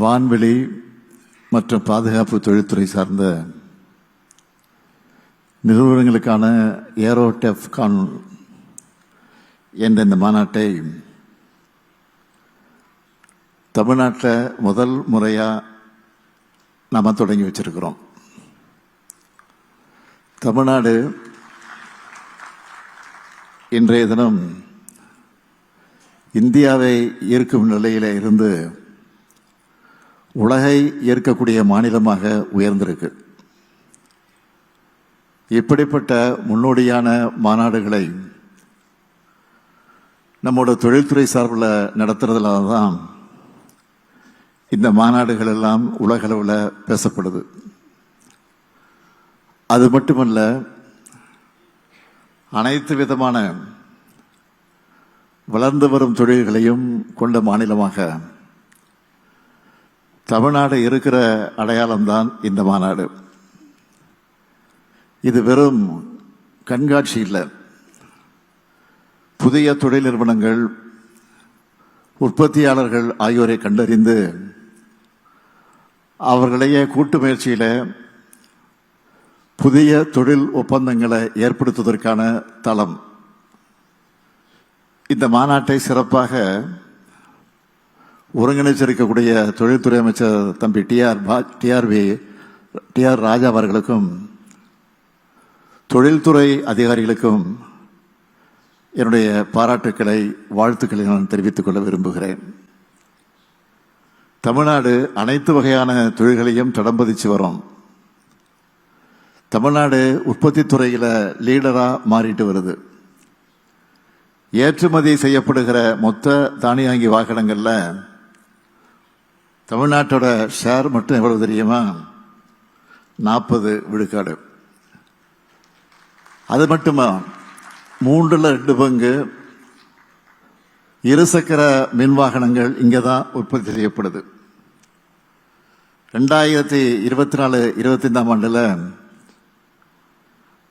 வான்வெளி மற்றும் பாதுகாப்பு தொழில்துறை சார்ந்த நிறுவனங்களுக்கான ஏரோடெஃப்கான் என்ற இந்த மாநாட்டை தமிழ்நாட்டில் முதல் முறையாக நாம் தொடங்கி வச்சிருக்கிறோம். தமிழ்நாடு இன்றைய தினம் இந்தியாவை ஈர்க்கும் நிலையில இருந்து உலகை ஈர்க்கக்கூடிய மாநிலமாக உயர்ந்திருக்கு. இப்படிப்பட்ட முன்னோடியான மாநாடுகளை நம்மோட தொழில்துறை சார்பில் நடத்துறதுனால தான் இந்த மாநாடுகள் எல்லாம் உலகளவில் பேசப்படுது. அது மட்டுமல்ல, அனைத்து விதமான வளர்ந்து வரும் தொழில்களையும் கொண்ட மாநிலமாக தமிழ்நாடு இருக்கிற அடையாளம்தான் இந்த மாநாடு. இது வெறும் கண்காட்சி இல்லை. புதிய தொழில் நிறுவனங்கள், உற்பத்தியாளர்கள் ஆகியோரை கண்டறிந்து அவர்களையே கூட்டு முயற்சியில புதிய தொழில் ஒப்பந்தங்களை ஏற்படுத்துவதற்கான தளம். இந்த மாநாட்டை சிறப்பாக ஒருங்கிணைச்சிருக்கக்கூடிய தொழில்துறை அமைச்சர் தம்பி டிஆர் ராஜா அவர்களுக்கும் தொழில்துறை அதிகாரிகளுக்கும் என்னுடைய பாராட்டுக்களை, வாழ்த்துக்களை நான் தெரிவித்துக் கொள்ள விரும்புகிறேன். தமிழ்நாடு அனைத்து வகையான தொழில்களையும் தடம்பதிச்சு வரும். தமிழ்நாடு உற்பத்தி துறையில லீடரா மாறிட்டு வருது. ஏற்றுமதி செய்யப்படுகிற மொத்த தானியங்கி வாகனங்கள்ல தமிழ்நாட்டோட ஷேர் மட்டும் எவ்வளவு தெரியுமா? 40 விழுக்காடு. அது மட்டுமா, 3/2 பங்கு இருசக்கர மின் வாகனங்கள் இங்கதான் உற்பத்தி செய்யப்படுது. 2024-25 ஆண்டுல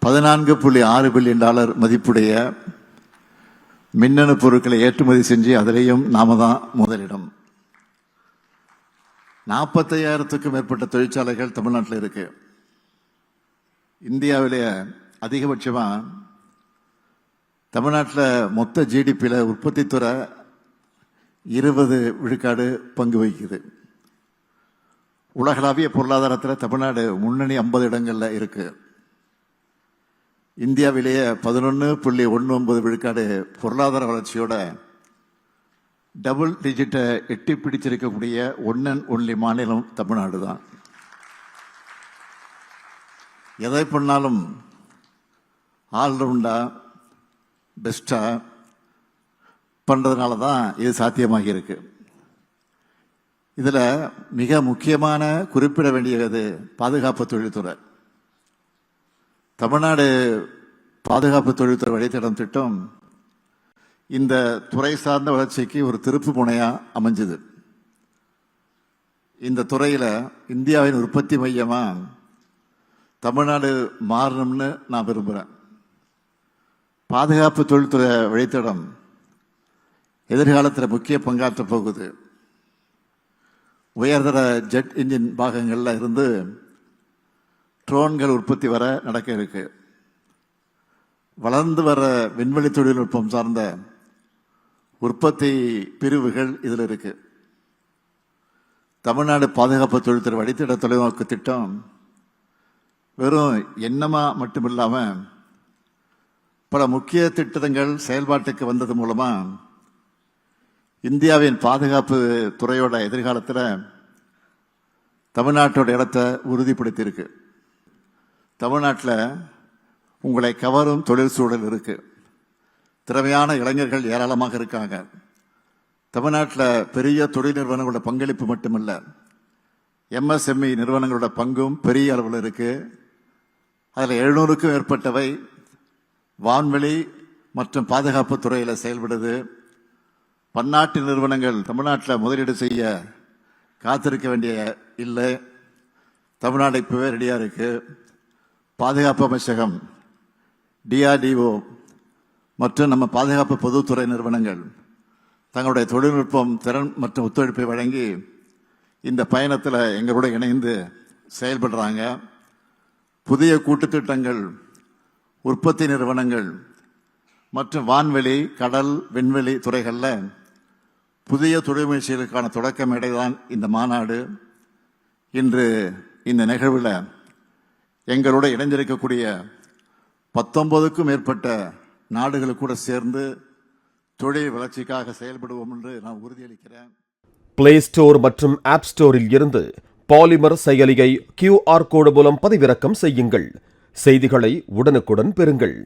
$14.6 பில்லியன் மதிப்புடைய மின்னணு பொருட்களை ஏற்றுமதி செஞ்சு அதிலேயும் நாம தான் முதலிடம். 45,000க்கும் மேற்பட்ட தொழிற்சாலைகள் தமிழ்நாட்டில் இருக்கு. இந்தியாவிலேயே அதிகபட்சமா தமிழ்நாட்டில் மொத்த ஜிடிபியில் உற்பத்தி துறை 20 விழுக்காடு பங்கு வகிக்குது. உலகளாவிய பொருளாதாரத்தில் தமிழ்நாடு முன்னணி 50 இடங்கள்ல இருக்கு. இந்தியாவிலேயே 11.19 விழுக்காடு பொருளாதார வளர்ச்சியோட டபுள் டிஜிட்டை எட்டி பிடிச்சிருக்கக்கூடிய ஒன் அண்ட் ஒன்லி மாநிலம் தமிழ்நாடு தான். எதை பண்ணாலும் ஆல்ரவுண்டா பெஸ்டா பண்றதுனால தான் இது சாத்தியமாகி இருக்கு. இதுல மிக முக்கியமான குறிப்பிட வேண்டியது பாதுகாப்பு தொழில்துறை. தமிழ்நாடு பாதுகாப்பு தொழில்துறை வழித்தடம் திட்டம் இந்த துறை சார்ந்த வளர்ச்சிக்கு ஒரு திருப்பு முனையா அமைஞ்சது. இந்த துறையில இந்தியாவின் உற்பத்தி மையமா தமிழ்நாடு மாறணும்னு நான் விரும்புகிறேன். பாதுகாப்பு தொழில்துறை வழித்தடம் எதிர்காலத்தில் முக்கிய பங்காற்ற போகுது. உயர்தர ஜெட் இன்ஜின் பாகங்கள்ல இருந்து ட்ரோன்கள் உற்பத்தி வர நடக்க இருக்கு. வளர்ந்து வர விண்வெளி தொழில்நுட்பம் சார்ந்த உற்பத்தி பிரிவுகள் இதில் இருக்கு. தமிழ்நாடு பாதுகாப்பு தொழில்துறை வழித்திட தொலைநோக்கு திட்டம் வெறும் எண்ணமா மட்டுமில்லாம பல முக்கிய திட்டங்கள் செயல்பாட்டுக்கு வந்தது மூலமா இந்தியாவின் பாதுகாப்பு துறையோட எதிர்காலத்தில் தமிழ்நாட்டோட இடத்தை உறுதிப்படுத்தி இருக்கு. தமிழ்நாட்டில் உங்களை கவரும் தொழில் சூழல் இருக்கு. திறமையான இளைஞர்கள் ஏராளமாக இருக்காங்க. தமிழ்நாட்டில் பெரிய தொழில் நிறுவனங்களோட பங்களிப்பு மட்டுமல்ல, எம்எஸ்எம்இ நிறுவனங்களோட பங்கும் பெரிய அளவில் இருக்கு. அதில் 700க்கும் மேற்பட்டவை வான்வெளி மற்றும் பாதுகாப்பு துறையில் செயல்படுது. பன்னாட்டு நிறுவனங்கள் தமிழ்நாட்டில் முதலீடு செய்ய காத்திருக்க வேண்டிய இல்லை. தமிழ்நாடு இப்பவே ரெடியா இருக்கு. பாதுகாப்பு அமைச்சகம், டிஆர்டிஓ மற்றும் நம்ம பாதுகாப்பு பொதுத்துறை நிறுவனங்கள் தங்களுடைய தொழில்நுட்பம், திறன் மற்றும் ஒத்துழைப்பை வழங்கி இந்த பயணத்தில் எங்களோட இணைந்து செயல்படுறாங்க. புதிய கூட்டுத்திட்டங்கள், உற்பத்தி நிறுவனங்கள் மற்றும் வான்வெளி, கடல், விண்வெளி துறைகளில் புதிய தொழில் முயற்சிகளுக்கான தொடக்க மேடைதான் இந்த மாநாடு. இன்று இந்த நிகழ்வில் எங்களோட இணைந்திருக்கக்கூடிய 19க்கும் மேற்பட்ட நாடுகள் கூட சேர்ந்து தொழில் வளர்ச்சிக்காக செயல்படுவோம் என்று நான் உறுதியளிக்கிறேன். பிளே ஸ்டோர் மற்றும் ஆப் ஸ்டோரில் இருந்து பாலிமர் செயலியை QR கோடு மூலம் பதிவிறக்கம் செய்யுங்கள். செய்திகளை உடனுக்குடன் பெறுங்கள்.